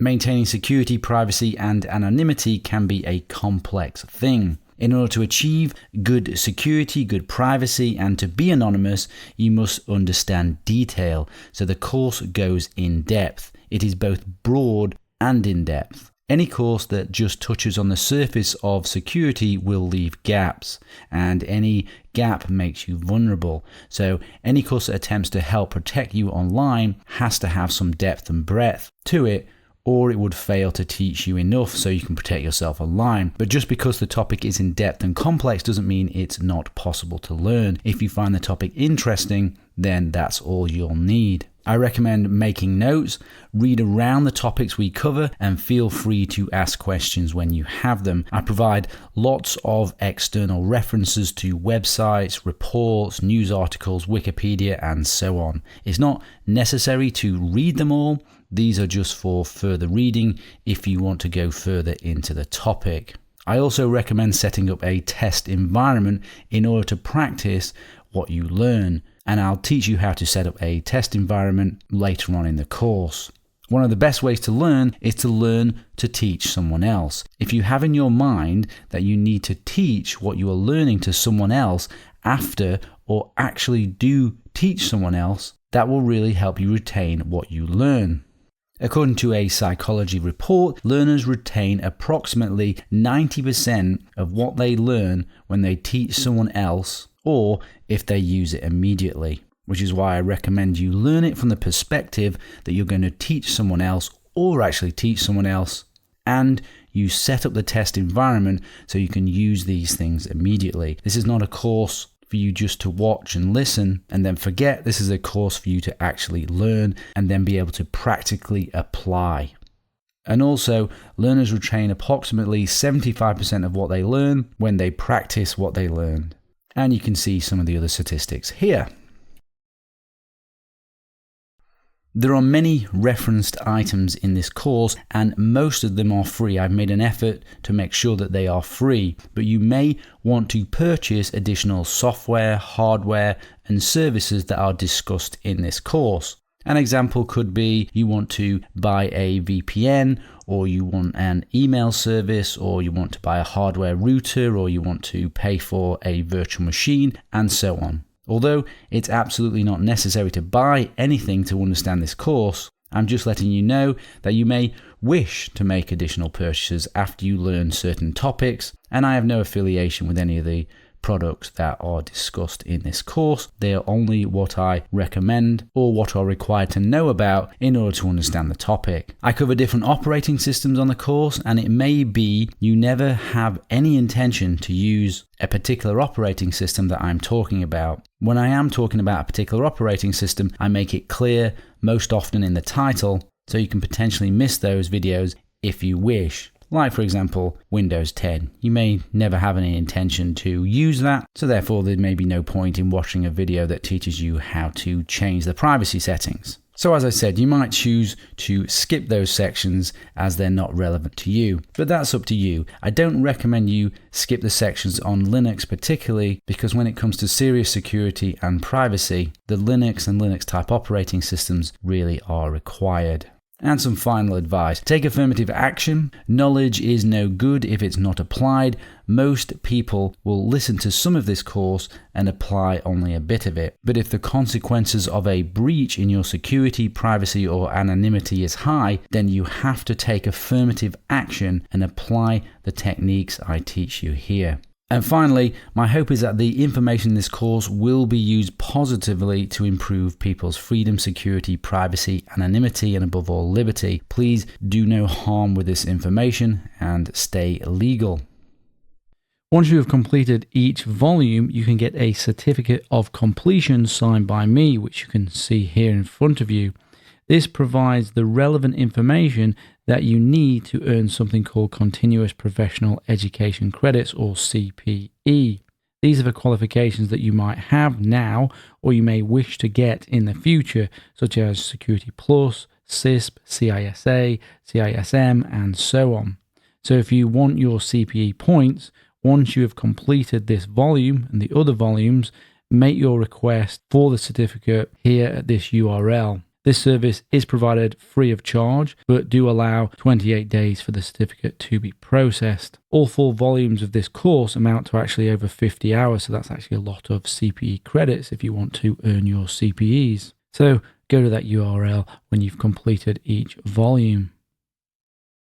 Maintaining security, privacy, and anonymity can be a complex thing. In order to achieve good security, good privacy, and to be anonymous, you must understand detail. So the course goes in depth. It is both broad and in depth. Any course that just touches on the surface of security will leave gaps, and any gap makes you vulnerable. So any course that attempts to help protect you online has to have some depth and breadth to it, or it would fail to teach you enough so you can protect yourself online. But just because the topic is in depth and complex doesn't mean it's not possible to learn. If you find the topic interesting, then that's all you'll need. I recommend making notes, read around the topics we cover, and feel free to ask questions when you have them. I provide lots of external references to websites, reports, news articles, Wikipedia, and so on. It's not necessary to read them all. These are just for further reading if you want to go further into the topic. I also recommend setting up a test environment in order to practice what you learn, and I'll teach you how to set up a test environment later on in the course. One of the best ways to learn is to learn to teach someone else. If you have in your mind that you need to teach what you are learning to someone else after, or actually do teach someone else, that will really help you retain what you learn. According to a psychology report, learners retain approximately 90% of what they learn when they teach someone else, or if they use it immediately, which is why I recommend you learn it from the perspective that you're going to teach someone else or actually teach someone else, and you set up the test environment so you can use these things immediately. This is not a course for you just to watch and listen and then forget. This is a course for you to actually learn and then be able to practically apply. And also, learners retain approximately 75% of what they learn when they practice what they learned. And you can see some of the other statistics here. There are many referenced items in this course, and most of them are free. I've made an effort to make sure that they are free, but you may want to purchase additional software, hardware, and services that are discussed in this course. An example could be you want to buy a VPN, or you want an email service, or you want to buy a hardware router, or you want to pay for a virtual machine, and so on. Although it's absolutely not necessary to buy anything to understand this course, I'm just letting you know that you may wish to make additional purchases after you learn certain topics, and I have no affiliation with any of the products that are discussed in this course. They are only what I recommend or what are required to know about in order to understand the topic. I cover different operating systems on the course, and it may be you never have any intention to use a particular operating system that I'm talking about. When I am talking about a particular operating system, I make it clear most often in the title, so you can potentially miss those videos if you wish. Like, for example, Windows 10. You may never have any intention to use that, so therefore there may be no point in watching a video that teaches you how to change the privacy settings. So as I said, you might choose to skip those sections as they're not relevant to you, but that's up to you. I don't recommend you skip the sections on Linux particularly, because when it comes to serious security and privacy, the Linux and Linux type operating systems really are required. And some final advice. Take affirmative action. Knowledge is no good if it's not applied. Most people will listen to some of this course and apply only a bit of it. But if the consequences of a breach in your security, privacy, or anonymity is high, then you have to take affirmative action and apply the techniques I teach you here. And finally, my hope is that the information in this course will be used positively to improve people's freedom, security, privacy, anonymity, and above all, liberty. Please do no harm with this information and stay legal. Once you have completed each volume, you can get a certificate of completion signed by me, which you can see here in front of you. This provides the relevant information that you need to earn something called Continuous Professional Education Credits, or CPE. These are the qualifications that you might have now or you may wish to get in the future, such as Security Plus, CISP, CISA, CISM, and so on. So if you want your CPE points, once you have completed this volume and the other volumes, make your request for the certificate here at this URL. This service is provided free of charge, but do allow 28 days for the certificate to be processed. All 4 volumes of this course amount to actually over 50 hours, so that's actually a lot of CPE credits if you want to earn your CPEs. So go to that URL when you've completed each volume.